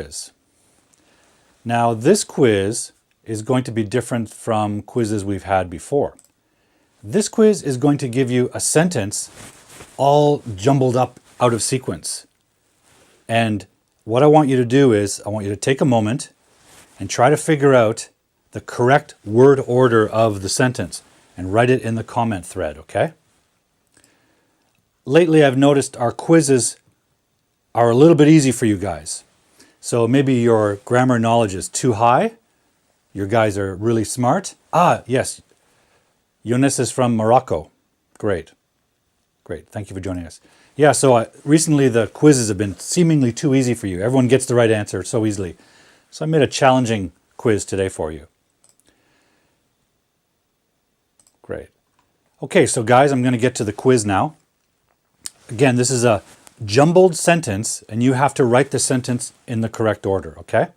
quiz. Now this quiz is going to be different from quizzes we've had before. This quiz is going to give you a sentence all jumbled up out of sequence. And what I want you to do is, I want you to take a moment and try to figure out the correct word order of the sentence and write it in the comment thread, okay? Lately I've noticed our quizzes are a little bit easy for you guys. So maybe your grammar knowledge is too high. You guys are really smart. Ah, yes. Younes is from Morocco. Great. Great. Thank you for joining us. Yeah, so recently the quizzes have been seemingly too easy for you. Everyone gets the right answer so easily. So I made a challenging quiz today for you. Great. Okay, so guys, I'm going to get to the quiz now. Again, this is a jumbled sentence, and you have to write the sentence in the correct order, okay?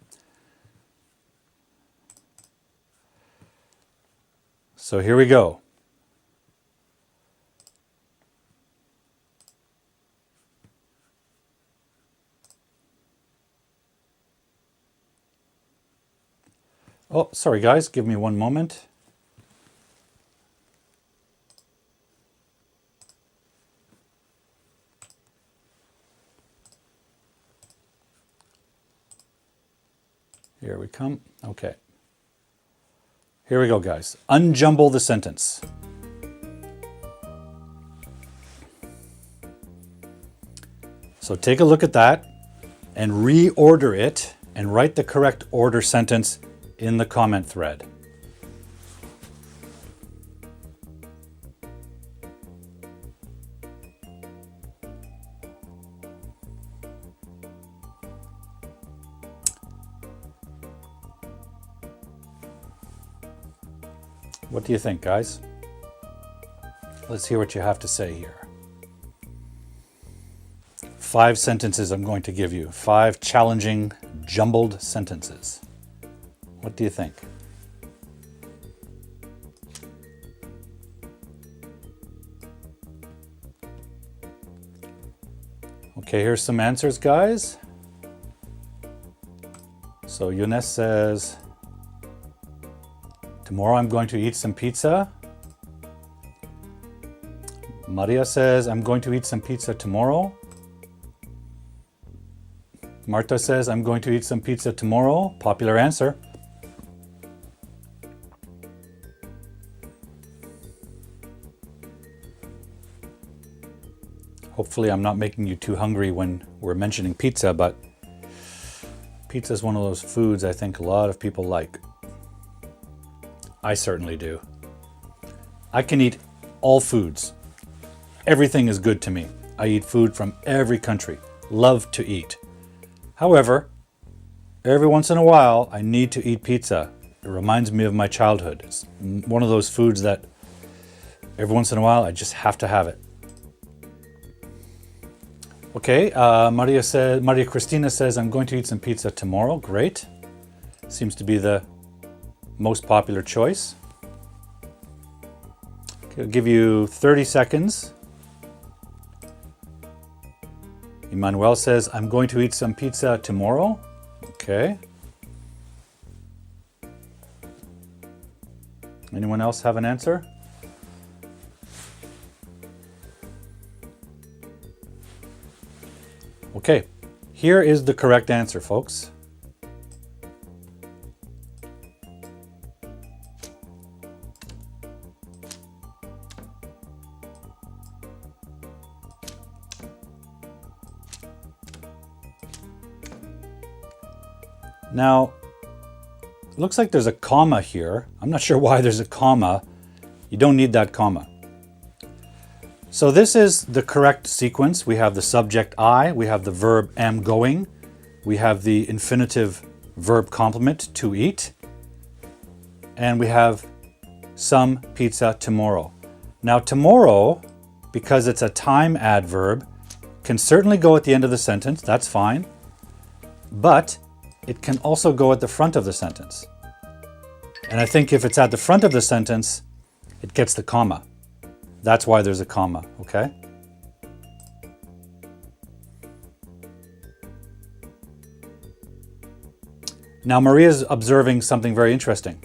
So here we go. Oh, sorry guys, give me one moment. Here we come. Okay. Here we go, guys. Unjumble the sentence. So take a look at that and reorder it and write the correct order sentence in the comment thread. What do you think, guys? Let's hear what you have to say here. 5 sentences I'm going to give you. 5 challenging, jumbled sentences. What do you think? Okay, here's some answers, guys. So Younes says, tomorrow I'm going to eat some pizza. Maria says, I'm going to eat some pizza tomorrow. Marta says, I'm going to eat some pizza tomorrow. Popular answer. Hopefully I'm not making you too hungry when we're mentioning pizza, but pizza is one of those foods I think a lot of people like. I certainly do. I can eat all foods. Everything is good to me. I eat food from every country. Love to eat. However, every once in a while, I need to eat pizza. It reminds me of my childhood. It's one of those foods that every once in a while, I just have to have it. Okay, Maria Cristina says, I'm going to eat some pizza tomorrow. Great. Seems to be the most popular choice. Okay, I'll give you 30 seconds. Emmanuel says, I'm going to eat some pizza tomorrow. Okay. Anyone else have an answer? Okay, here is the correct answer, folks. Now, it looks like there's a comma here. I'm not sure why there's a comma. You don't need that comma. So this is the correct sequence. We have the subject I, we have the verb am going, we have the infinitive verb complement to eat, and we have some pizza tomorrow. Now tomorrow, because it's a time adverb, can certainly go at the end of the sentence, that's fine, but it can also go at the front of the sentence. And I think if it's at the front of the sentence, it gets the comma. That's why there's a comma, okay? Now Maria's observing something very interesting.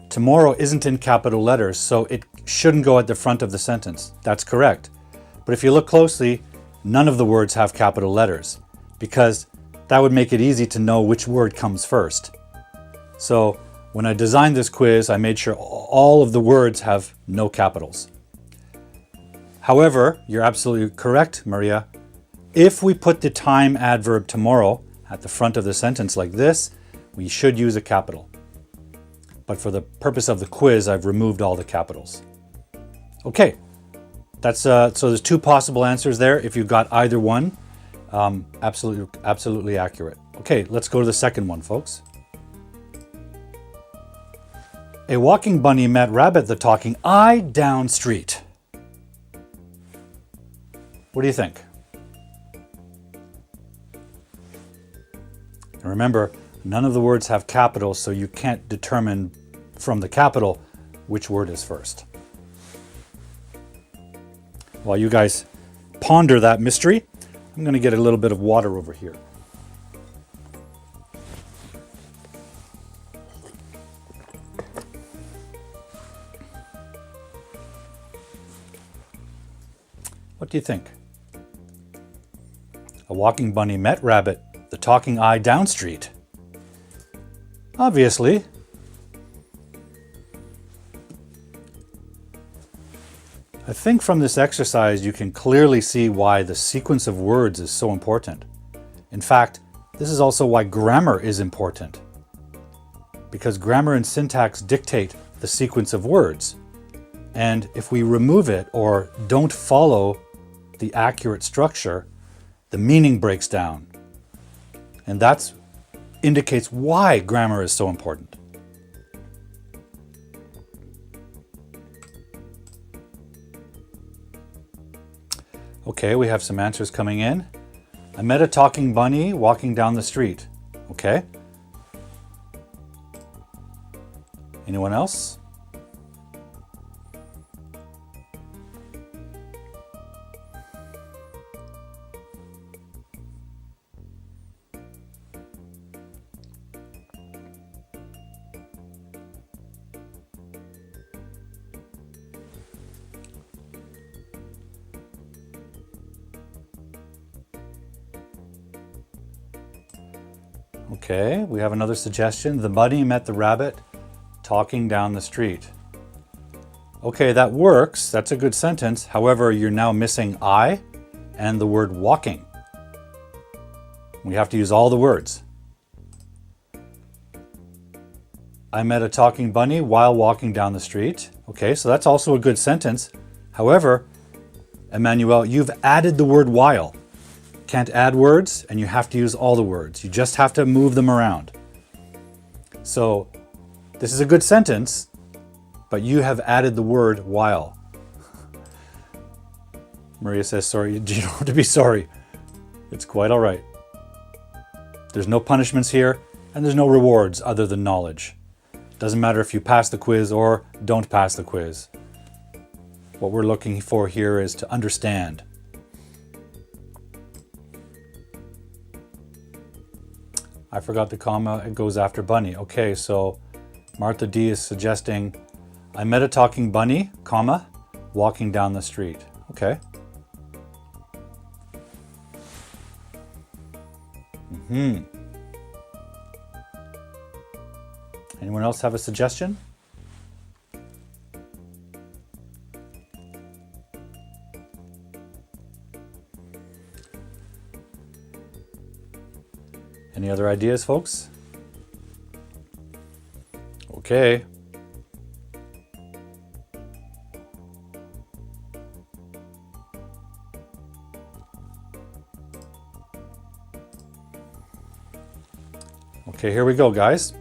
Tomorrow isn't in capital letters, so it shouldn't go at the front of the sentence. That's correct. But if you look closely, none of the words have capital letters, because that would make it easy to know which word comes first. So when I designed this quiz, I made sure all of the words have no capitals. However, you're absolutely correct, Maria. If we put the time adverb tomorrow at the front of the sentence like this, we should use a capital. But for the purpose of the quiz, I've removed all the capitals. Okay, so there's two possible answers there. If you got either one, absolutely accurate. Okay, let's go to the second one, folks. A walking bunny met Rabbit the talking eye down street. What do you think? And remember, none of the words have capitals, so you can't determine from the capital which word is first. While you guys ponder that mystery, I'm going to get a little bit of water over here. What do you think? A walking bunny met Rabbit the talking eye down street. Obviously. I think from this exercise you can clearly see why the sequence of words is so important. In fact, this is also why grammar is important. Because grammar and syntax dictate the sequence of words. And if we remove it or don't follow the accurate structure, the meaning breaks down. And that indicates why grammar is so important. Okay, we have some answers coming in. I met a talking bunny walking down the street. Okay. Anyone else? Okay, we have another suggestion. The bunny met the rabbit talking down the street. Okay, that works. That's a good sentence. However, you're now missing I and the word walking. We have to use all the words. I met a talking bunny while walking down the street. Okay, so that's also a good sentence. However, Emmanuel, you've added the word while. Can't add words, and you have to use all the words. You just have to move them around. So this is a good sentence, but you have added the word while. Maria says, sorry, you don't have to be sorry. It's quite all right. There's no punishments here, and there's no rewards other than knowledge. Doesn't matter if you pass the quiz or don't pass the quiz. What we're looking for here is to understand. I forgot the comma, it goes after bunny. Okay, so Martha D is suggesting, I met a talking bunny, comma, walking down the street. Okay. Anyone else have a suggestion? Any other ideas, folks? Okay. Okay, here we go, guys.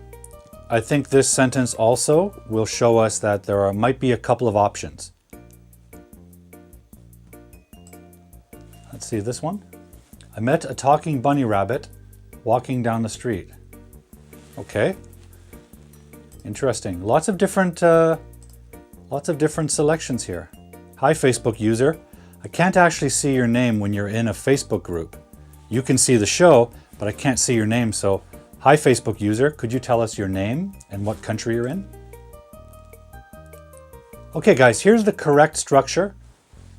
I think this sentence also will show us that there might be a couple of options. Let's see this one. I met a talking bunny rabbit walking down the street. Okay. Interesting. Lots of different selections here. Hi, Facebook user. I can't actually see your name when you're in a Facebook group. You can see the show, but I can't see your name. So, hi Facebook user, could you tell us your name and what country you're in? Okay guys, here's the correct structure.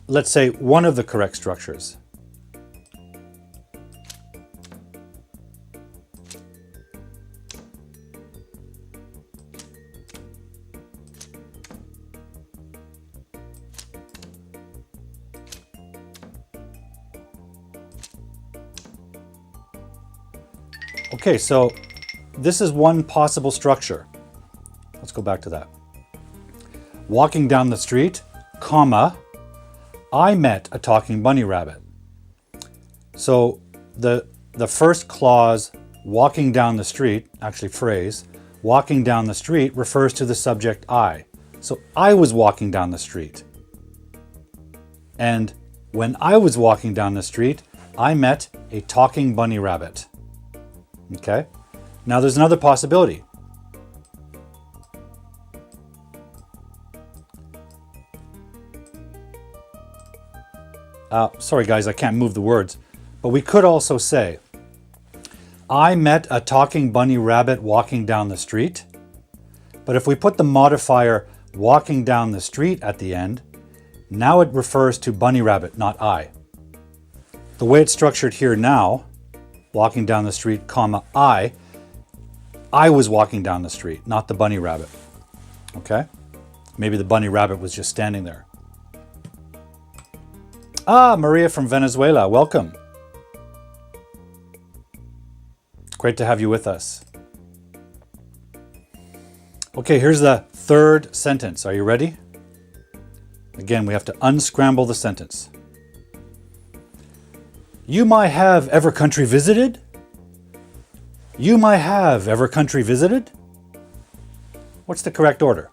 Let's say one of the correct structures. Okay, so this is one possible structure. Let's go back to that. Walking down the street, comma, I met a talking bunny rabbit. So the first clause, walking down the street, actually phrase, walking down the street refers to the subject I. So I was walking down the street. And when I was walking down the street, I met a talking bunny rabbit. Okay, now there's another possibility. Sorry guys, I can't move the words, but we could also say, I met a talking bunny rabbit walking down the street. But if we put the modifier walking down the street at the end, now it refers to bunny rabbit, not I. The way it's structured here now, walking down the street, comma, I was walking down the street, not the bunny rabbit. Okay? Maybe the bunny rabbit was just standing there. Ah, Maria from Venezuela, welcome. Great to have you with us. Okay, here's the third sentence. Are you ready? Again, we have to unscramble the sentence. You might have ever country visited? You might have ever country visited? What's the correct order?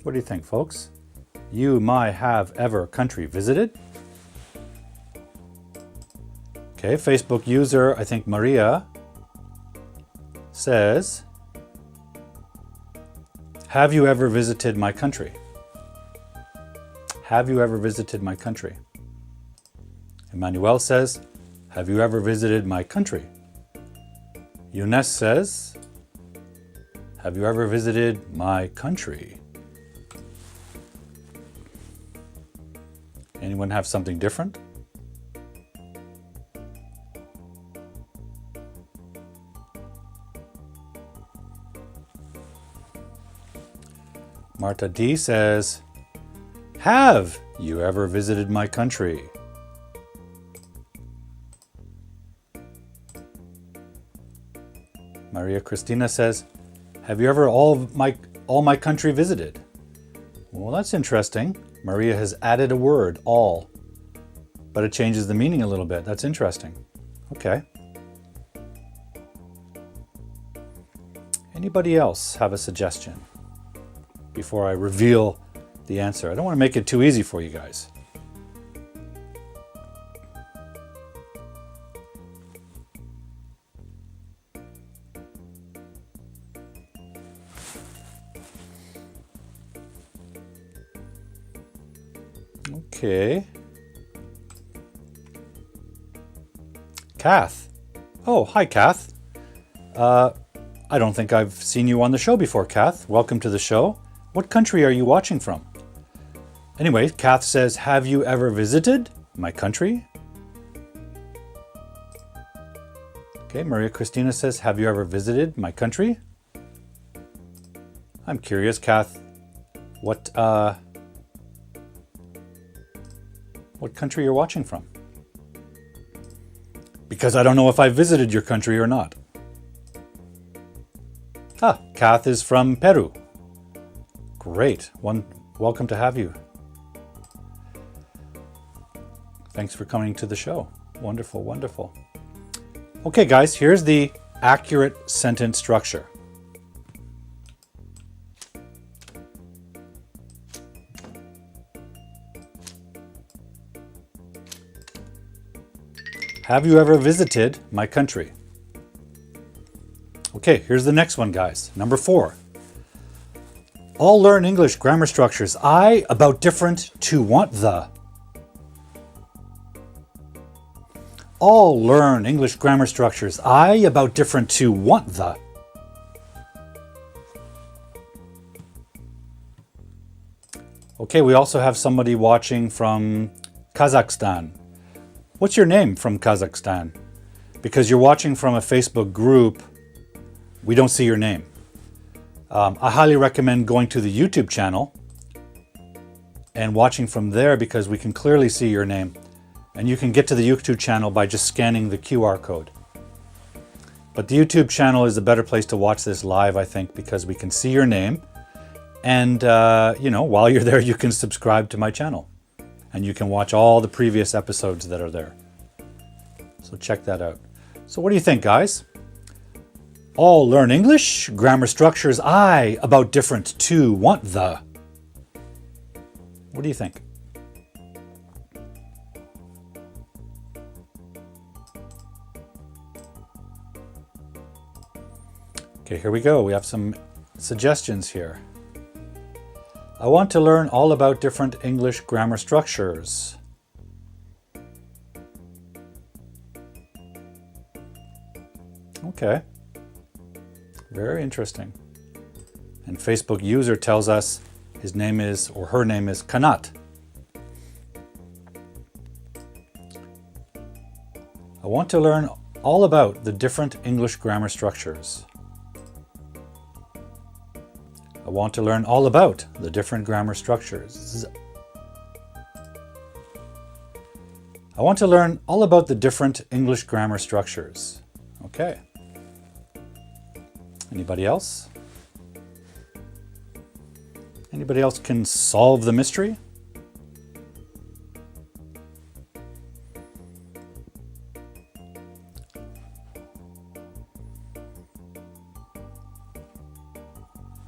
What do you think, folks? You might have ever country visited? Okay, Facebook user, I think Maria, says, have you ever visited my country? Have you ever visited my country? Emmanuel says, have you ever visited my country? Younes says, have you ever visited my country? Anyone have something different? Marta D says, have you ever visited my country? Maria Cristina says, have you ever all my country visited? Well, that's interesting. Maria has added a word, all, but it changes the meaning a little bit. That's interesting. Okay. Anybody else have a suggestion before I reveal the answer? I don't want to make it too easy for you guys. Okay. Kath. Oh, hi, Kath. I don't think I've seen you on the show before, Kath. Welcome to the show. What country are you watching from? Anyway, Kath says, have you ever visited my country? Okay, Maria Cristina says, have you ever visited my country? I'm curious, Kath, what country you're watching from. Because I don't know if I visited your country or not. Ah, Kath is from Peru. Great. Welcome to have you. Thanks for coming to the show. Wonderful, wonderful. Okay, guys, here's the accurate sentence structure. Have you ever visited my country? Okay, here's the next one, guys. Number 4. All learn English grammar structures. I about different to want the. All learn English grammar structures. I about different to want the. Okay, we also have somebody watching from Kazakhstan. What's your name from Kazakhstan? Because you're watching from a Facebook group, we don't see your name. I highly recommend going to the YouTube channel and watching from there because we can clearly see your name. And you can get to the YouTube channel by just scanning the QR code. But the YouTube channel is a better place to watch this live, I think, because we can see your name. And, while you're there, you can subscribe to my channel. And you can watch all the previous episodes that are there. So check that out. So what do you think, guys? All learn English, grammar structures, I about different to want the. What do you think? Okay, here we go. We have some suggestions here. I want to learn all about different English grammar structures. Okay. Very interesting. And Facebook user tells us his name is, or her name is, Kanat. I want to learn all about the different English grammar structures. I want to learn all about the different grammar structures. I want to learn all about the different English grammar structures. Okay. Anybody else? Anybody else can solve the mystery?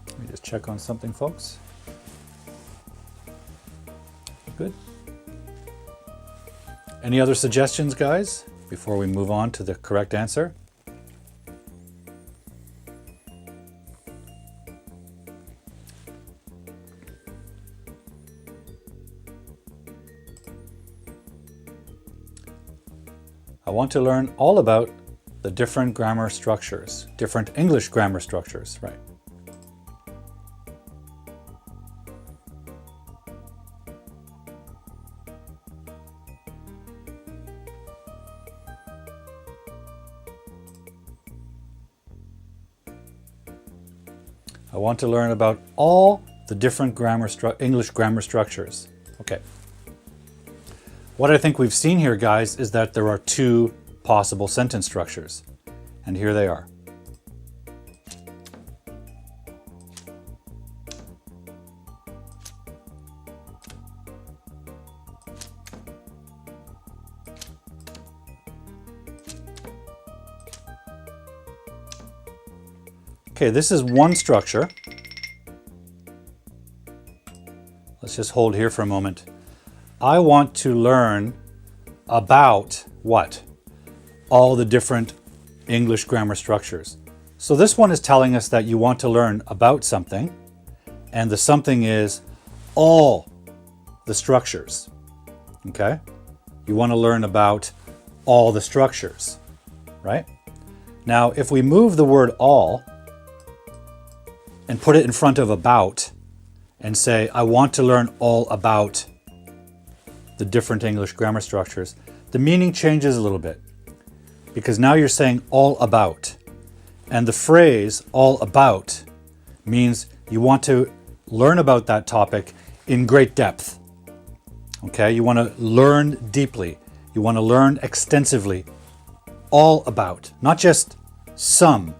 Let me just check on something, folks. Good. Any other suggestions, guys, before we move on to the correct answer? I want to learn all about the different grammar structures, different English grammar structures, right? I want to learn about all the different English grammar structures. Okay. What I think we've seen here, guys, is that there are 2 possible sentence structures. And here they are. Okay, this is one structure. Let's just hold here for a moment. I want to learn about what? All the different English grammar structures. So this one is telling us that you want to learn about something, and the something is all the structures. Okay? You want to learn about all the structures, right? Now, if we move the word all and put it in front of about and say, I want to learn all about the different English grammar structures, the meaning changes a little bit because now you're saying all about. And the phrase all about means you want to learn about that topic in great depth. Okay, you want to learn deeply. You want to learn extensively. All about, not just some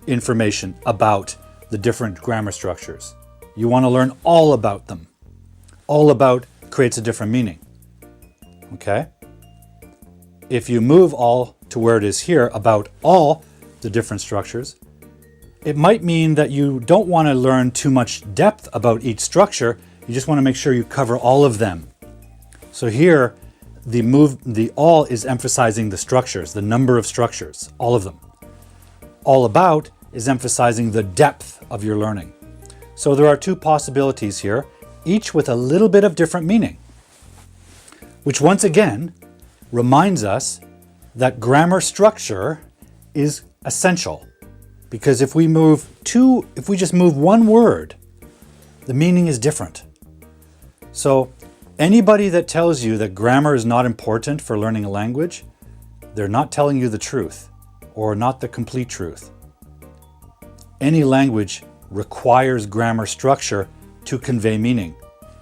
information about the different grammar structures. You want to learn all about them. All about creates a different meaning. Okay? If you move all to where it is here, about all the different structures, it might mean that you don't want to learn too much depth about each structure. You just want to make sure you cover all of them. So here, The all is emphasizing the structures, the number of structures, all of them. All about is emphasizing the depth of your learning. So there are two possibilities here, each with a little bit of different meaning, which once again reminds us that grammar structure is essential. Because if we just move one word, the meaning is different. So anybody that tells you that grammar is not important for learning a language, they're not telling you the truth, or not the complete truth. Any language requires grammar structure to convey meaning.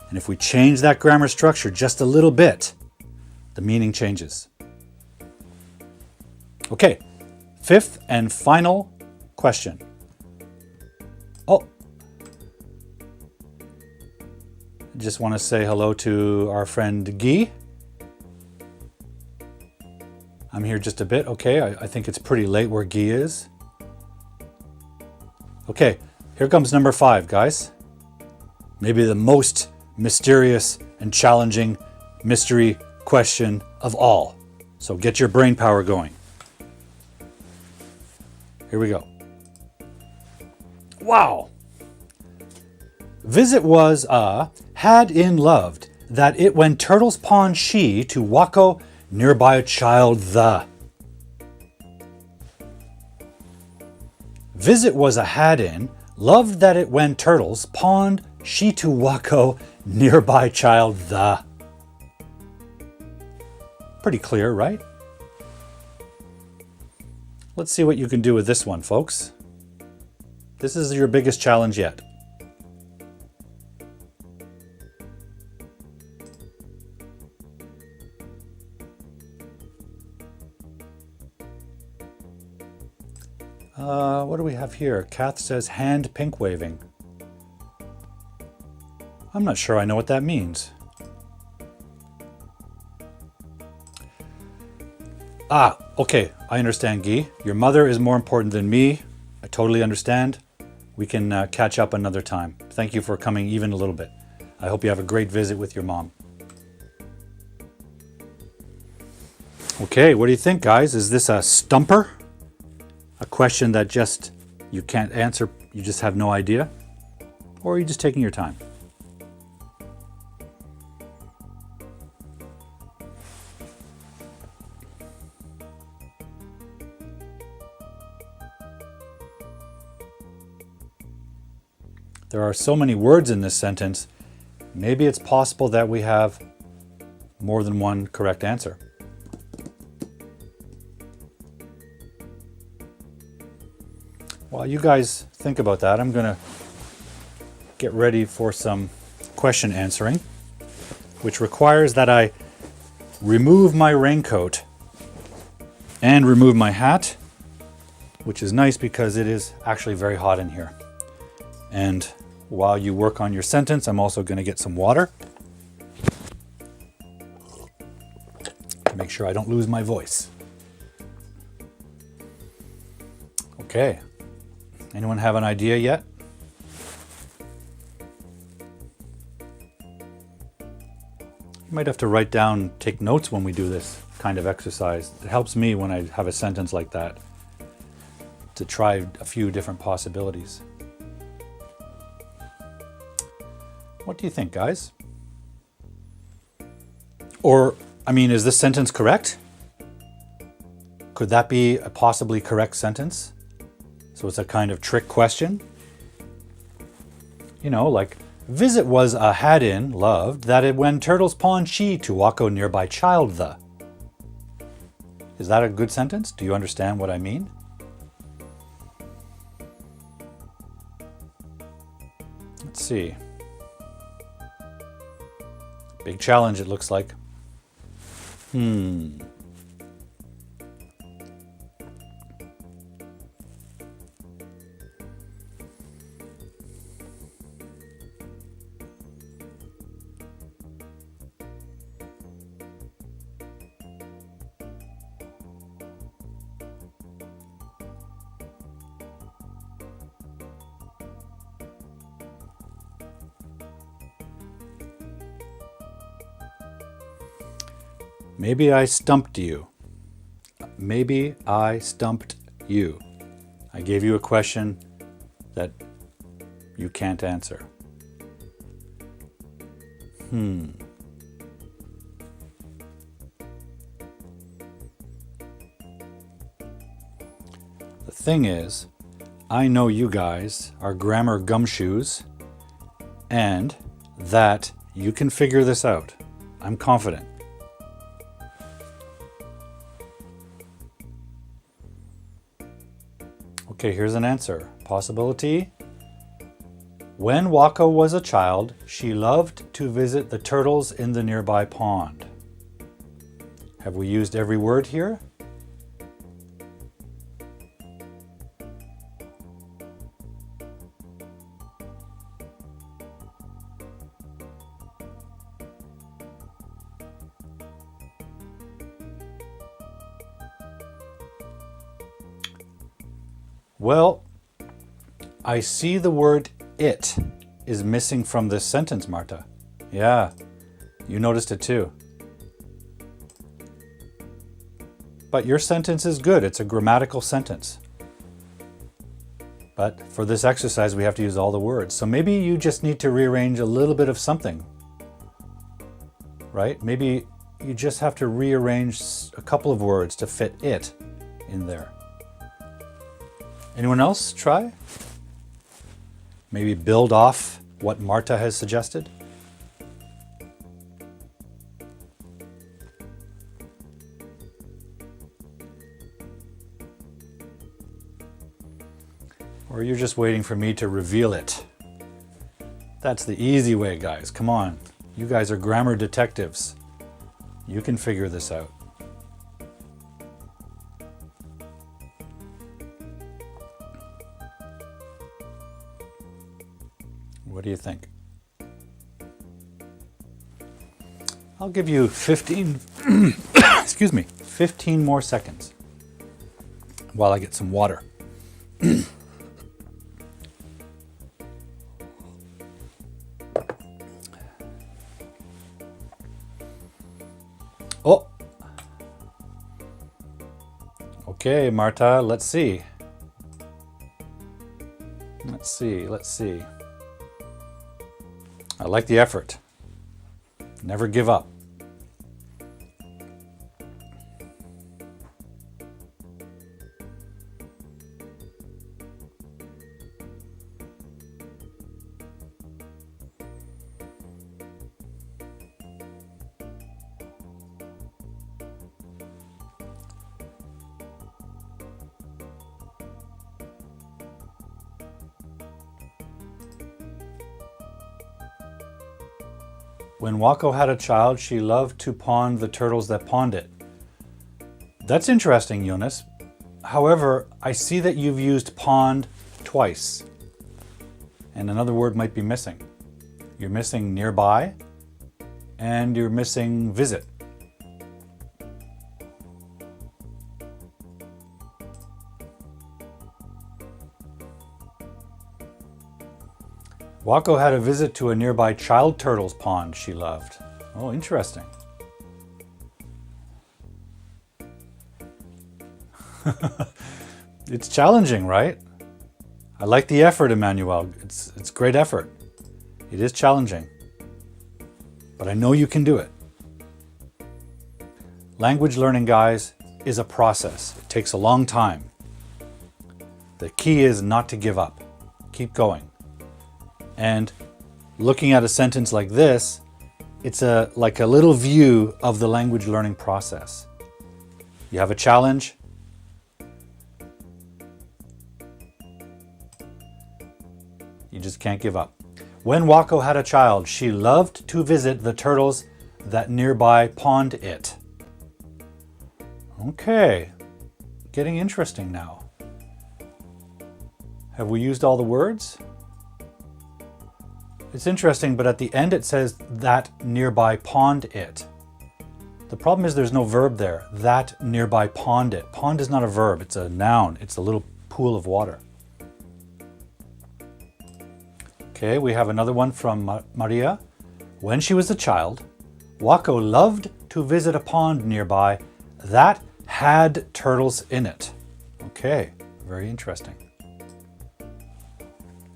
And if we change that grammar structure just a little bit, the meaning changes. Okay, fifth and final question. Oh, I just want to say hello to our friend Guy. I'm here just a bit. Okay, I think it's pretty late where Guy is. Okay, here comes number 5, guys. Maybe the most mysterious and challenging mystery question of all. So get your brain power going. Here we go. Wow. Visit was had in loved that it when turtles pawned she to Waco nearby a child the. Visit was a had in loved that it when turtles pawned she to Waco nearby child the. Pretty clear, right? Let's see what you can do with this one, folks. This is your biggest challenge yet. What do we have here? Kath says hand pink waving. I'm not sure I know what that means. Okay, I understand, Guy. Your mother is more important than me. I totally understand. We can catch up another time. Thank you for coming even a little bit. I hope you have a great visit with your mom. Okay, what do you think, guys? Is this a stumper? A question that just you can't answer, you just have no idea? Or are you just taking your time? There are so many words in this sentence, maybe it's possible that we have more than one correct answer. While you guys think about that, I'm going to get ready for some question answering, which requires that I remove my raincoat and remove my hat, which is nice because it is actually very hot in here. And while you work on your sentence, I'm also going to get some water to make sure I don't lose my voice. Okay. Anyone have an idea yet? You might have to write down, take notes when we do this kind of exercise. It helps me when I have a sentence like that to try a few different possibilities. What do you think, guys? Or, is this sentence correct? Could that be a possibly correct sentence? So it's a kind of trick question. Like, visit was a had in, loved, that it when turtles pawned she to Waco nearby child the. Is that a good sentence? Do you understand what I mean? Let's see. Big challenge, it looks like. Maybe I stumped you. Maybe I stumped you. I gave you a question that you can't answer. The thing is, I know you guys are grammar gumshoes and that you can figure this out. I'm confident. Okay, here's an answer. Possibility. When Wako was a child, she loved to visit the turtles in the nearby pond. Have we used every word here? Well, I see the word it is missing from this sentence, Marta. Yeah, you noticed it too. But your sentence is good. It's a grammatical sentence. But for this exercise, we have to use all the words. So maybe you just need to rearrange a little bit of something, right? Maybe you just have to rearrange a couple of words to fit it in there. Anyone else try? Maybe build off what Marta has suggested? Or you're just waiting for me to reveal it? That's the easy way, guys. Come on. You guys are grammar detectives. You can figure this out. What do you think? I'll give you 15, excuse me, 15 more seconds while I get some water. Oh! Okay, Marta, let's see. Let's see. I like the effort. Never give up. When Wako had a child, she loved to pond the turtles that pond it. That's interesting, Jonas. However, I see that you've used pond twice. And another word might be missing. You're missing nearby, and you're missing visit. Wako had a visit to a nearby child turtle's pond she loved. Oh, interesting. It's challenging, right? I like the effort, Emmanuel. It's great effort. It is challenging. But I know you can do it. Language learning, guys, is a process. It takes a long time. The key is not to give up. Keep going. And looking at a sentence like this, it's like a little view of the language learning process. You have a challenge. You just can't give up. When Wako had a child, she loved to visit the turtles that nearby pond it. Okay, getting interesting now. Have we used all the words? It's interesting, but at the end it says that nearby pond it. The problem is there's no verb there. That nearby pond it. Pond is not a verb, it's a noun. It's a little pool of water. Okay, we have another one from Maria. When she was a child, Wako loved to visit a pond nearby that had turtles in it. Okay, very interesting.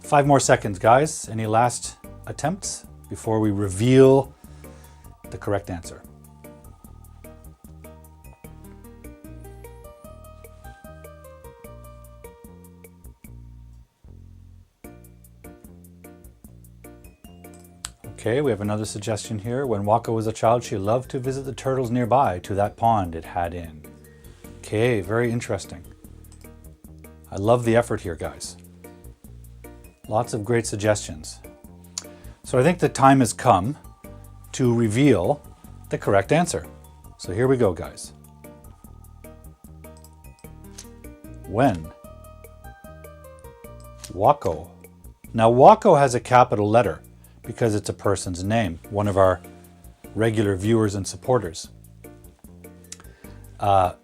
5 more seconds, guys. Any last attempts before we reveal the correct answer? Okay, we have another suggestion here. When Wako was a child, she loved to visit the turtles nearby to that pond it had in. Okay, very interesting. I love the effort here, guys. Lots of great suggestions. So I think the time has come to reveal the correct answer. So here we go, guys. When Wako. Now Wako has a capital letter because it's a person's name, one of our regular viewers and supporters.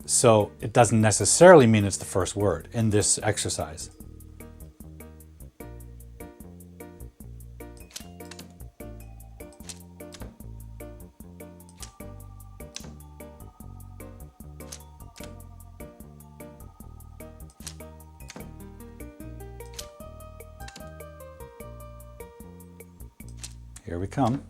So it doesn't necessarily mean it's the first word in this exercise. Here we come.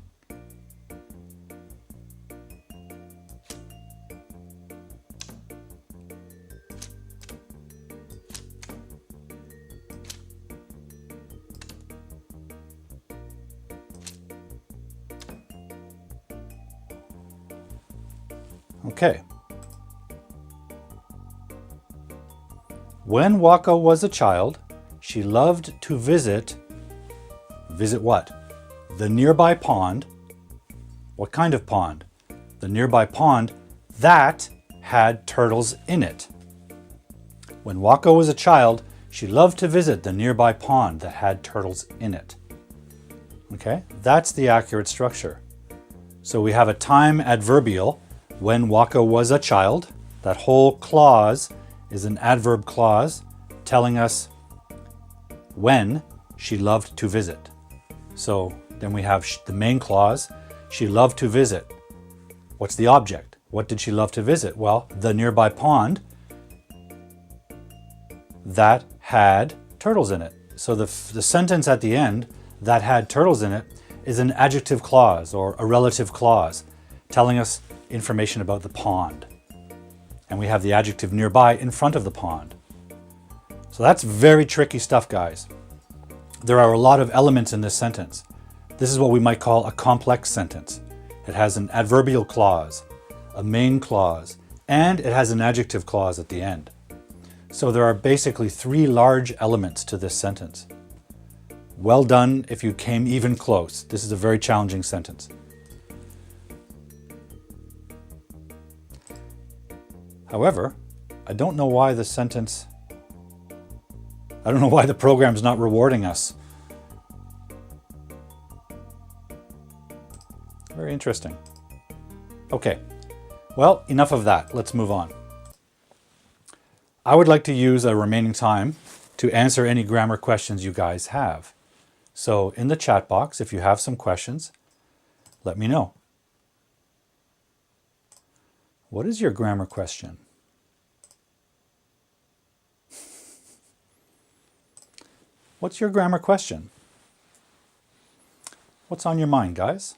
Okay. When Wako was a child, she loved to visit what? The nearby pond. What kind of pond? The nearby pond that had turtles in it. When Wako was a child, she loved to visit the nearby pond that had turtles in it. Okay, that's the accurate structure. So we have a time adverbial, when Wako was a child. That whole clause is an adverb clause telling us when she loved to visit. So then we have the main clause, she loved to visit. What's the object? What did she love to visit? Well, the nearby pond that had turtles in it. So the sentence at the end, that had turtles in it, is an adjective clause or a relative clause telling us information about the pond. And we have the adjective nearby in front of the pond. So that's very tricky stuff, guys. There are a lot of elements in this sentence. This is what we might call a complex sentence. It has an adverbial clause, a main clause, and it has an adjective clause at the end. So there are basically 3 large elements to this sentence. Well done if you came even close. This is a very challenging sentence. However, I don't know why the program's not rewarding us. Very interesting. Okay, well, enough of that. Let's move on. I would like to use our remaining time to answer any grammar questions you guys have. So in the chat box, if you have some questions, let me know. What is your grammar question? What's your grammar question? What's on your mind, guys?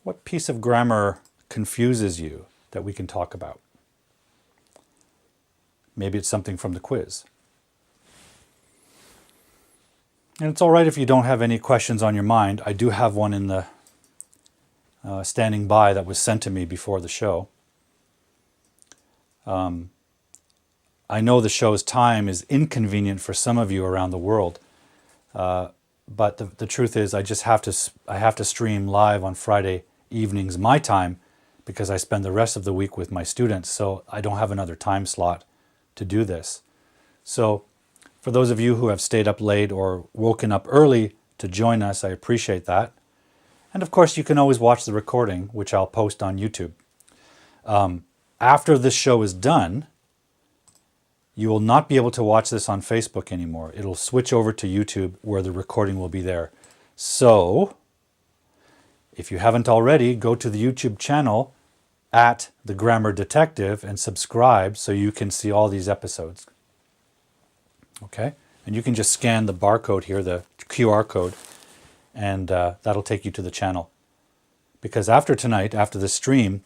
What piece of grammar confuses you that we can talk about? Maybe it's something from the quiz. And it's all right if you don't have any questions on your mind. I do have one in the standing by that was sent to me before the show. I know the show's time is inconvenient for some of you around the world, but the truth is I have to stream live on Friday evenings my time because I spend the rest of the week with my students, so I don't have another time slot to do this. So for those of you who have stayed up late or woken up early to join us, I appreciate that. And of course, you can always watch the recording, which I'll post on YouTube. After this show is done, you will not be able to watch this on Facebook anymore. It'll switch over to YouTube where the recording will be there. So, if you haven't already, go to the YouTube channel at The Grammar Detective and subscribe so you can see all these episodes. Okay? And you can just scan the barcode here, the QR code, and that'll take you to the channel. Because after tonight, after the stream,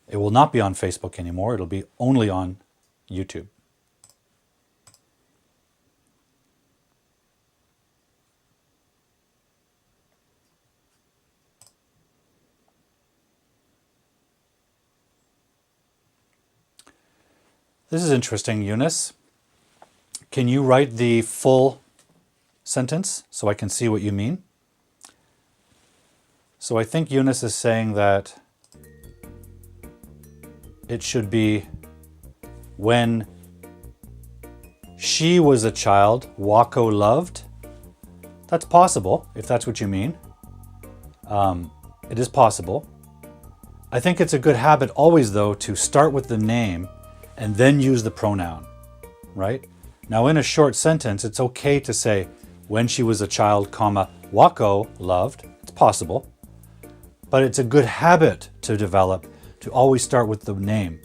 it will not be on Facebook anymore. It'll be only on YouTube. This is interesting, Eunice. Can you write the full sentence so I can see what you mean? So I think Eunice is saying that it should be when she was a child, Wako loved. That's possible, if that's what you mean. It is possible. I think it's a good habit always, though, to start with the name and then use the pronoun, right? Now, in a short sentence, it's okay to say, when she was a child, comma, Wako loved. It's possible. But it's a good habit to develop to always start with the name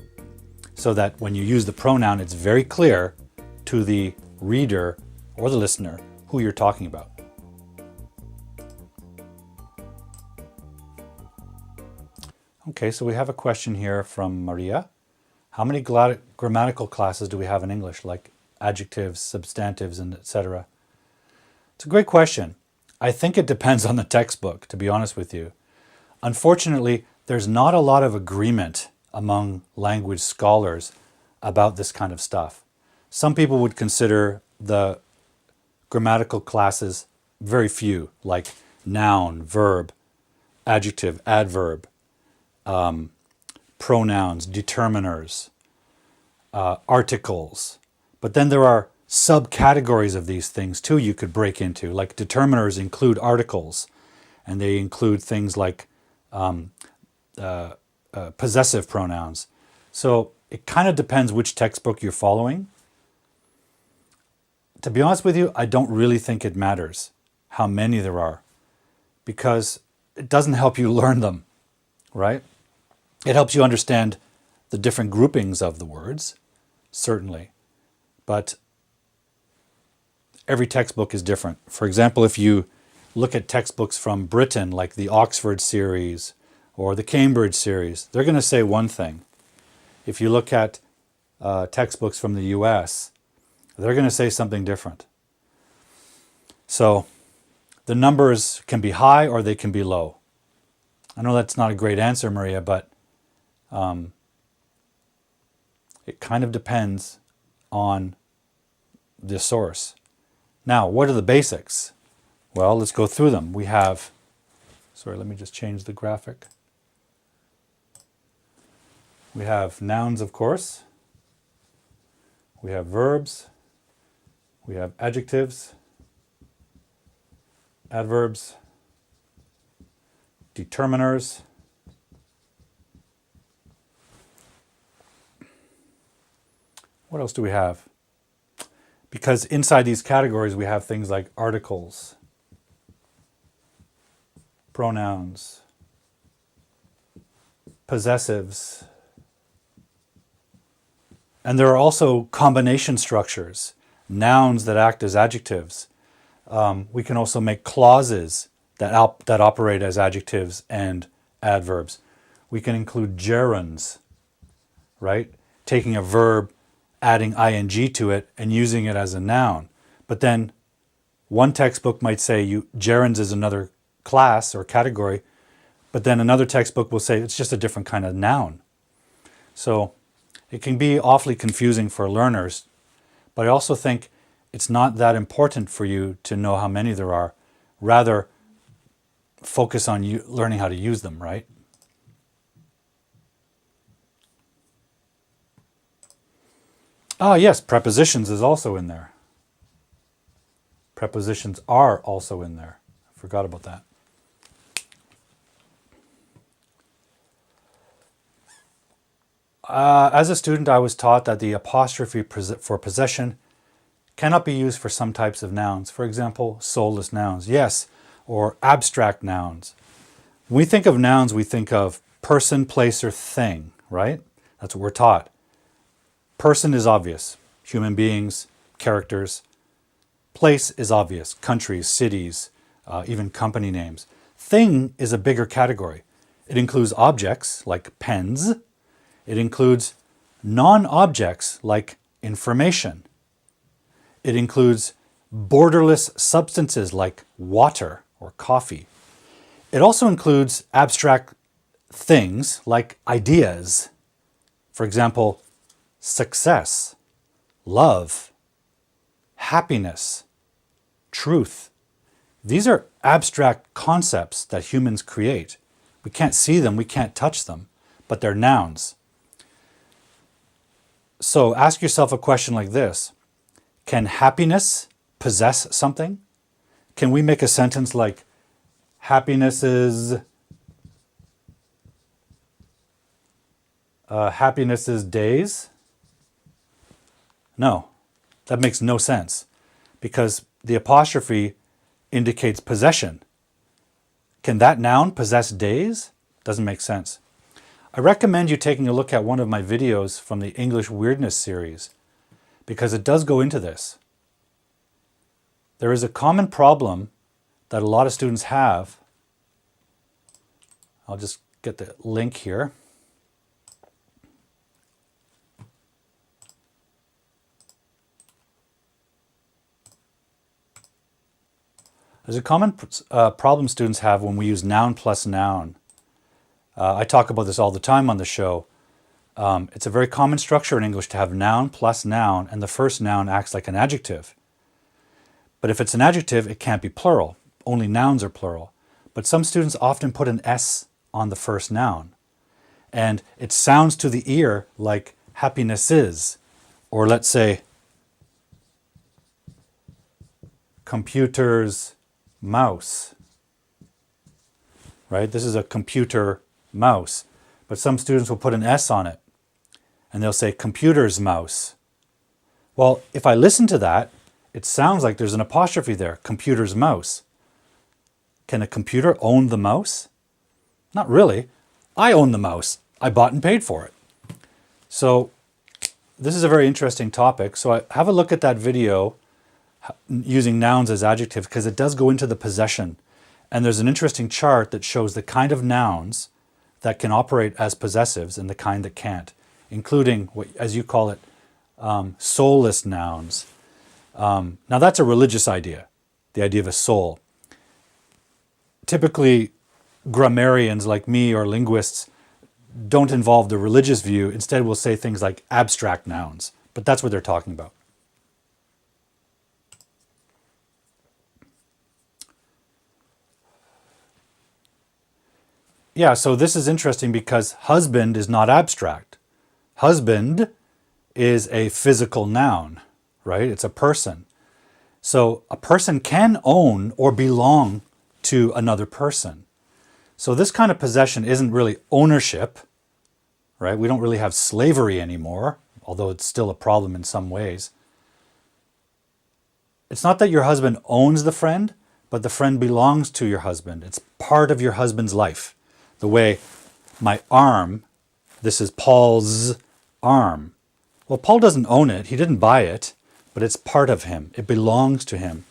so that when you use the pronoun, it's very clear to the reader or the listener who you're talking about. Okay, so we have a question here from Maria. How many grammatical classes do we have in English, like adjectives, substantives, and etc.? It's a great question. I think it depends on the textbook, to be honest with you. Unfortunately, there's not a lot of agreement among language scholars about this kind of stuff. Some people would consider the grammatical classes very few, like noun, verb, adjective, adverb, pronouns, determiners, articles. But then there are subcategories of these things too you could break into. Like determiners include articles, and they include things like possessive pronouns. So it kind of depends which textbook you're following. To be honest with you, I don't really think it matters how many there are, because it doesn't help you learn them, right? It helps you understand the different groupings of the words, certainly. But every textbook is different. For example, if you look at textbooks from Britain, like the Oxford series or the Cambridge series, they're going to say one thing. If you look at textbooks from the US, they're going to say something different. So the numbers can be high or they can be low. I know that's not a great answer, Maria, but it kind of depends on the source. Now, what are the basics? Well, let's go through them. We have, sorry, let me just change the graphic. We have nouns, of course. We have verbs. We have adjectives, adverbs, determiners, what else do we have? Because inside these categories we have things like articles, pronouns, possessives, and there are also combination structures, nouns that act as adjectives. We can also make clauses that operate as adjectives and adverbs. We can include gerunds, right? Taking a verb, adding ing to it, and using it as a noun. But then one textbook might say gerunds is another class or category, but then another textbook will say it's just a different kind of noun. So it can be awfully confusing for learners, but I also think it's not that important for you to know how many there are. Rather, focus on you learning how to use them, right? Ah, yes, prepositions is also in there. Prepositions are also in there. I forgot about that. As a student, I was taught that the apostrophe for possession cannot be used for some types of nouns. For example, soulless nouns, yes, or abstract nouns. When we think of nouns, we think of person, place, or thing, right? That's what we're taught. Person is obvious, human beings, characters. Place is obvious, countries, cities, even company names. Thing is a bigger category. It includes objects like pens. It includes non-objects like information. It includes borderless substances like water or coffee. It also includes abstract things like ideas. For example, success, love, happiness, truth. These are abstract concepts that humans create. We can't see them, we can't touch them, but they're nouns. So ask yourself a question like this. Can happiness possess something? Can we make a sentence like, happiness is days? No, that makes no sense because the apostrophe indicates possession. Can that noun possess days? Doesn't make sense. I recommend you taking a look at one of my videos from the English Weirdness series because it does go into this. There is a common problem that a lot of students have. I'll just get the link here. There's a common problem students have when we use noun plus noun. I talk about this all the time on the show. It's a very common structure in English to have noun plus noun, and the first noun acts like an adjective. But if it's an adjective, it can't be plural. Only nouns are plural. But some students often put an S on the first noun. And it sounds to the ear like happiness is. Or let's say, computer's mouse. Right? This is a computer mouse. But some students will put an S on it. And they'll say computer's mouse. Well, if I listen to that, it sounds like there's an apostrophe there, computer's mouse. Can a computer own the mouse? Not really. I own the mouse. I bought and paid for it. So this is a very interesting topic. So have a look at that video using nouns as adjectives because it does go into the possession. And there's an interesting chart that shows the kind of nouns that can operate as possessives and the kind that can't, including, what, as you call it, soulless nouns. Now that's a religious idea, the idea of a soul. Typically, grammarians like me or linguists don't involve the religious view. Instead, we'll say things like abstract nouns, but that's what they're talking about. Yeah, so this is interesting because husband is not abstract. Husband is a physical noun, right? It's a person. So a person can own or belong to another person. So this kind of possession isn't really ownership, right? We don't really have slavery anymore, although it's still a problem in some ways. It's not that your husband owns the friend, but the friend belongs to your husband. It's part of your husband's life. The way my arm, this is Paul's arm. Well, Paul doesn't own it. He didn't buy it, but it's part of him. It belongs to him.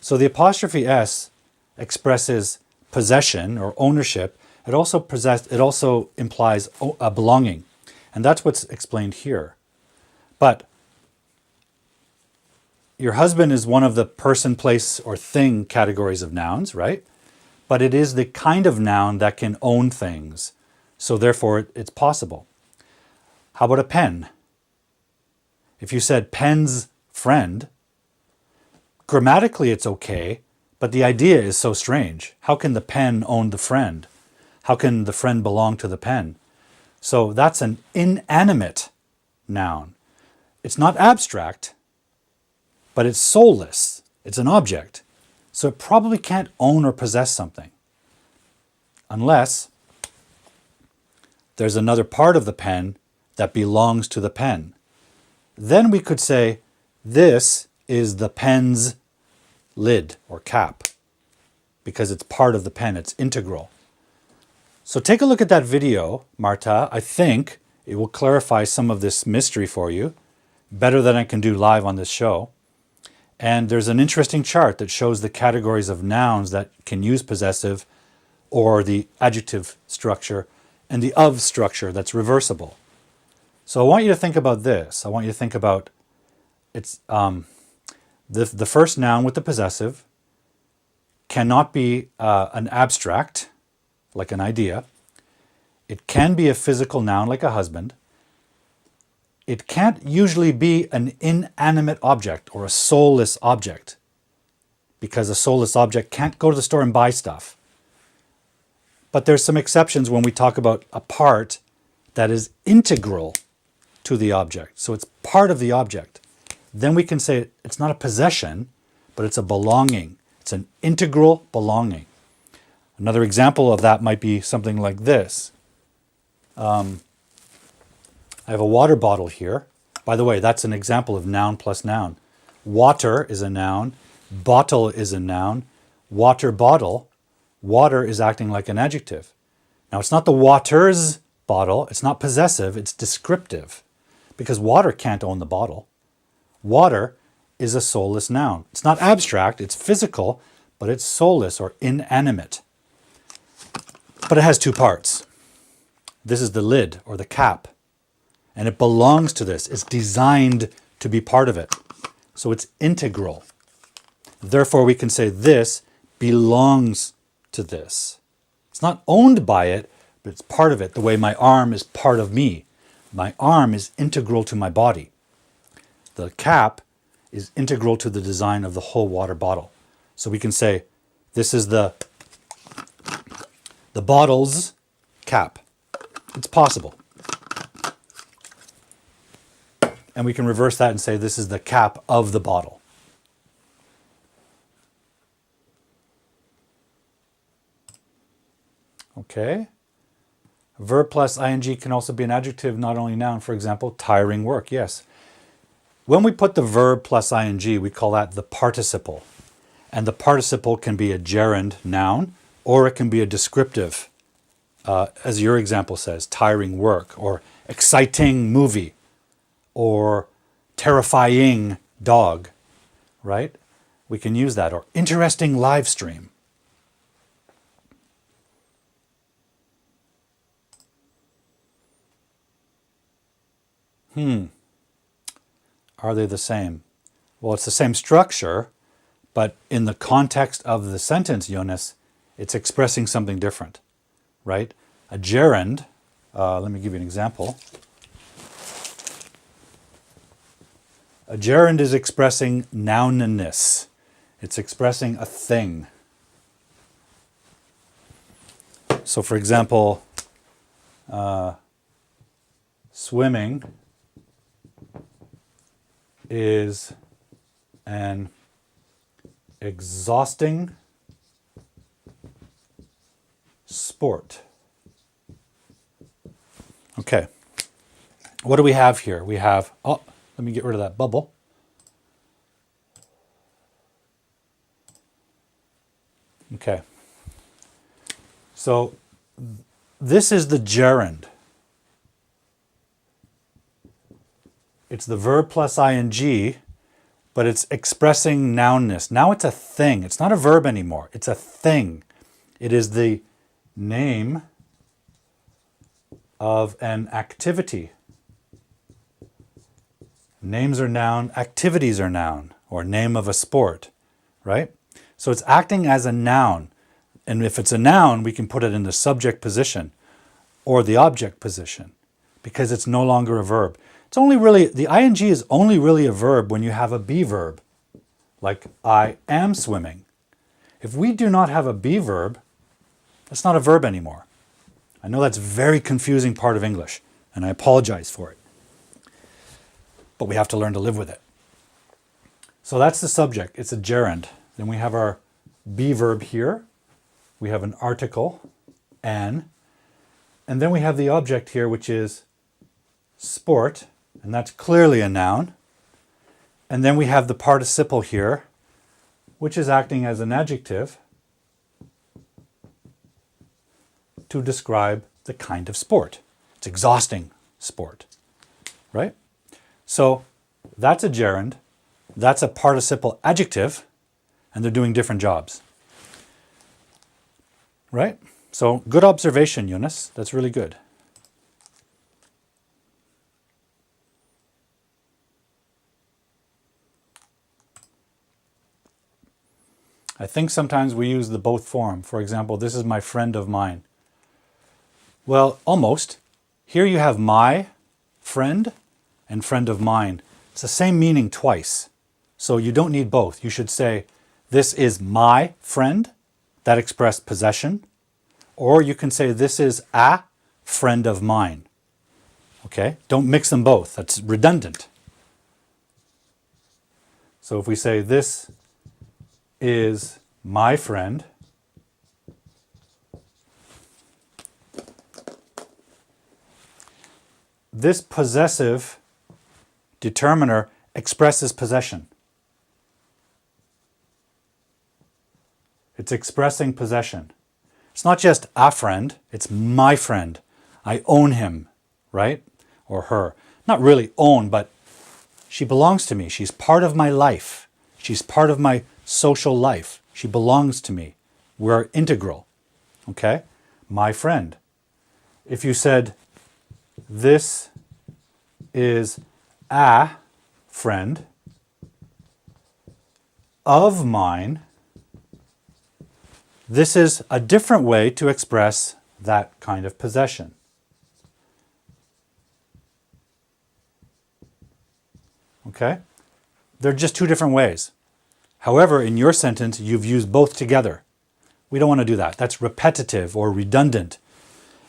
So the apostrophe S expresses possession or ownership. It also implies a belonging. And that's what's explained here. But your husband is one of the person, place, or thing categories of nouns, right? But it is the kind of noun that can own things. So therefore, it's possible. How about a pen? If you said pen's friend, grammatically it's okay, but the idea is so strange. How can the pen own the friend? How can the friend belong to the pen? So that's an inanimate noun. It's not abstract, but it's soulless. It's an object. So it probably can't own or possess something. Unless there's another part of the pen that belongs to the pen. Then we could say, this is the pen's lid or cap, because it's part of the pen, it's integral. So take a look at that video, Marta. I think it will clarify some of this mystery for you, better than I can do live on this show. And there's an interesting chart that shows the categories of nouns that can use possessive or the adjective structure and the of structure that's reversible. So I want you to think about this. I want you to think about it's the first noun with the possessive cannot be an abstract, like an idea. It can be a physical noun, like a husband. It can't usually be an inanimate object or a soulless object, because a soulless object can't go to the store and buy stuff. But there's some exceptions when we talk about a part that is integral to the object. So it's part of the object. Then we can say it's not a possession, but it's a belonging. It's an integral belonging. Another example of that might be something like this. I have a water bottle here. By the way, that's an example of noun plus noun. Water is a noun. Bottle is a noun. Water bottle. Water is acting like an adjective. Now, it's not the water's bottle. It's not possessive. It's descriptive, because water can't own the bottle. Water is a soulless noun. It's not abstract. It's physical, but it's soulless or inanimate. But it has two parts. This is the lid or the cap, and it belongs to this. It's designed to be part of it. So it's integral. Therefore, we can say this belongs to this. It's not owned by it, but it's part of it, the way my arm is part of me. My arm is integral to my body. The cap is integral to the design of the whole water bottle. So we can say this is the bottle's cap. It's possible. And we can reverse that and say this is the cap of the bottle. Okay. Verb plus ing can also be an adjective, not only noun. For example, tiring work. Yes. When we put the verb plus ing, we call that the participle. And the participle can be a gerund, noun, or it can be a descriptive, as your example says, tiring work, or exciting movie, or terrifying dog, right? We can use that, or interesting live stream. Are they the same? Well, it's the same structure, but in the context of the sentence, Jonas, it's expressing something different, right? A gerund, let me give you an example. A gerund is expressing nounness. It's expressing a thing. So, for example, swimming is an exhausting sport. Okay. What do we have here? We have, oh, let me get rid of that bubble. Okay. So this is the gerund. It's the verb plus ing, but it's expressing nounness. Now it's a thing. It's not a verb anymore. It's a thing. It is the name of an activity. Names are noun, activities are noun, or name of a sport, right? So it's acting as a noun. And if it's a noun, we can put it in the subject position or the object position, because it's no longer a verb. It's only really, the ing is only really a verb when you have a be verb, like I am swimming. If we do not have a be verb, that's not a verb anymore. I know that's a very confusing part of English, and I apologize for it. But we have to learn to live with it. So that's the subject. It's a gerund. Then we have our be verb here. We have an article, an. And then we have the object here, which is sport, and that's clearly a noun. And then we have the participle here, which is acting as an adjective to describe the kind of sport. It's exhausting sport, right? So that's a gerund, that's a participle adjective, and they're doing different jobs, right? So good observation, Eunice. That's really good. I think sometimes we use the both form. For example, this is my friend of mine. Well, almost. Here you have my friend and friend of mine. It's the same meaning twice. So you don't need both. You should say, this is my friend. That expressed possession. Or you can say, this is a friend of mine. Okay? Don't mix them both. That's redundant. So if we say, this is my friend, this possessive determiner expresses possession. It's expressing possession. It's not just a friend, it's my friend. I own him, right? Or her. Not really own, but she belongs to me. She's part of my life. She's part of my social life. She belongs to me. We're integral. Okay? My friend. If you said, this is a friend of mine, this is a different way to express that kind of possession. Okay? They're just two different ways. However, in your sentence, you've used both together. We don't want to do that. That's repetitive or redundant.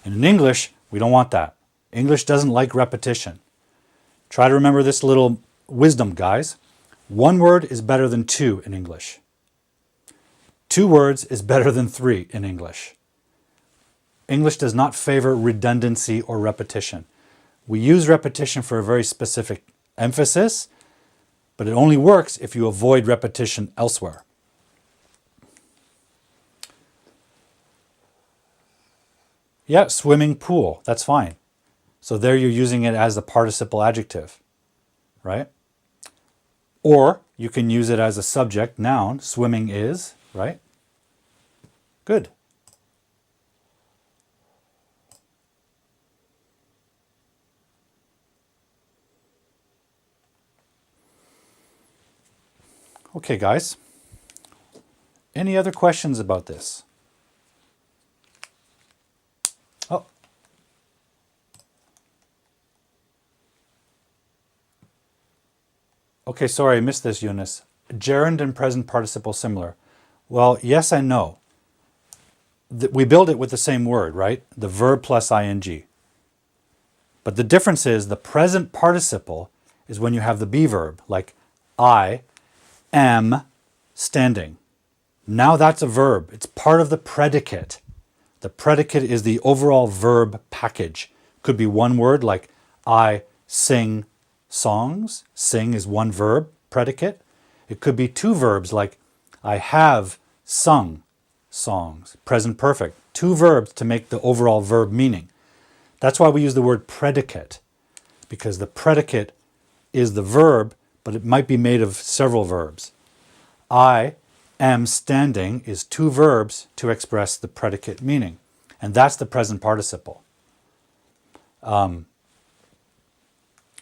And in English, we don't want that. English doesn't like repetition. Try to remember this little wisdom, guys. One word is better than two in English. Two words is better than three in English. English does not favor redundancy or repetition. We use repetition for a very specific emphasis, but it only works if you avoid repetition elsewhere. Yeah, swimming pool, that's fine. So there you're using it as a participle adjective, right? Or you can use it as a subject, noun, swimming is, right? Good. Okay, guys. Any other questions about this? Oh. Okay, sorry, I missed this, Eunice. Gerund and present participle similar. Well, yes and no. We build it with the same word, right? The verb plus ing. But the difference is the present participle is when you have the be verb, like I am standing. Now that's a verb. It's part of the predicate. The predicate is the overall verb package. Could be one word like I sing songs. Sing is one verb, predicate. It could be two verbs like I have sung songs. Present perfect. Two verbs to make the overall verb meaning. That's why we use the word predicate, because the predicate is the verb, but it might be made of several verbs. I am standing is two verbs to express the predicate meaning, and that's the present participle.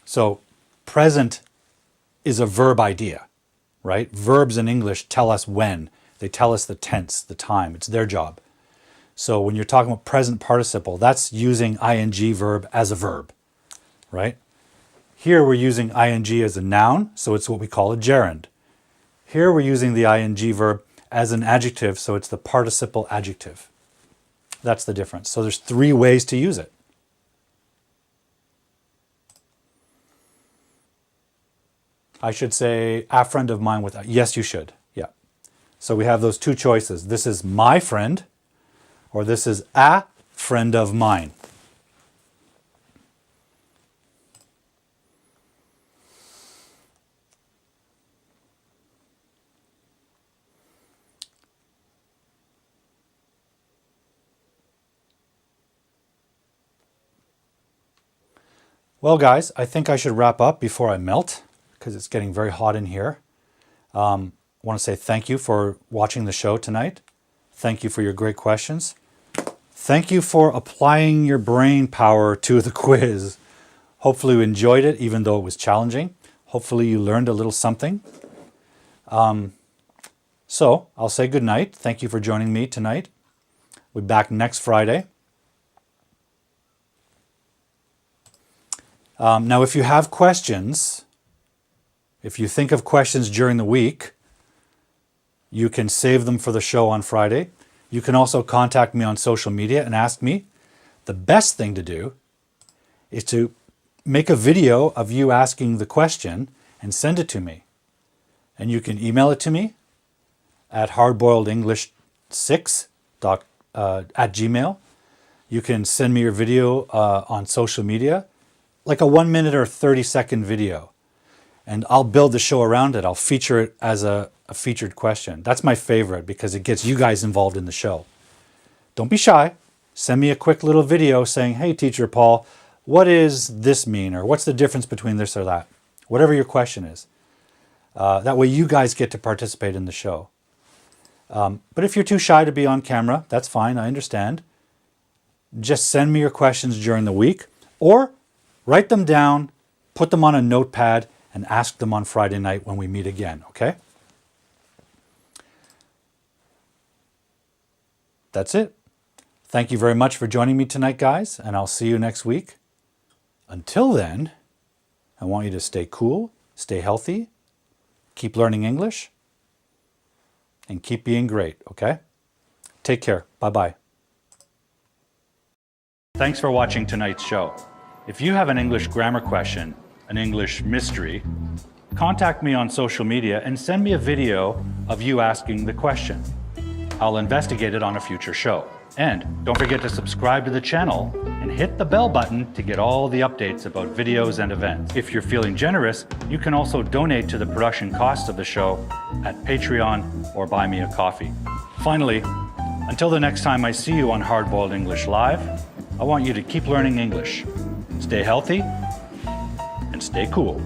So present is a verb idea, right? Verbs in English tell us when. They tell us the tense, the time. It's their job. So when you're talking about present participle, that's using ing verb as a verb, right? Here we're using ing as a noun, so it's what we call a gerund. Here we're using the ing verb as an adjective, so it's the participle adjective. That's the difference. So there's three ways to use it. I should say a friend of mine with a, yes, you should. Yeah. So we have those two choices. This is my friend, or this is a friend of mine. Well, guys, I think I should wrap up before I melt because it's getting very hot in here. I want to say thank you for watching the show tonight. Thank you for your great questions. Thank you for applying your brain power to the quiz. Hopefully you enjoyed it, even though it was challenging. Hopefully you learned a little something. So I'll say good night. Thank you for joining me tonight. We'll be back next Friday. Now, if you have questions, if you think of questions during the week, you can save them for the show on Friday. You can also contact me on social media and ask me. The best thing to do is to make a video of you asking the question and send it to me. And you can email it to me at hardboiledenglish6 at gmail. You can send me your video on social media, like a 1 minute or 30-second video. And I'll build the show around it. I'll feature it as a featured question. That's my favorite because it gets you guys involved in the show. Don't be shy. Send me a quick little video saying, hey, Teacher Paul, what does this mean? Or what's the difference between this or that? Whatever your question is. That way you guys get to participate in the show. But if you're too shy to be on camera, that's fine. I understand. Just send me your questions during the week or write them down, put them on a notepad, and ask them on Friday night when we meet again, okay? That's it. Thank you very much for joining me tonight, guys, and I'll see you next week. Until then, I want you to stay cool, stay healthy, keep learning English, and keep being great, okay? Take care. Bye-bye. Thanks for watching tonight's show. If you have an English grammar question, an English mystery, contact me on social media and send me a video of you asking the question. I'll investigate it on a future show. And don't forget to subscribe to the channel and hit the bell button to get all the updates about videos and events. If you're feeling generous, you can also donate to the production costs of the show at Patreon or buy me a coffee. Finally, until the next time I see you on Hardboiled English Live, I want you to keep learning English. Stay healthy and stay cool.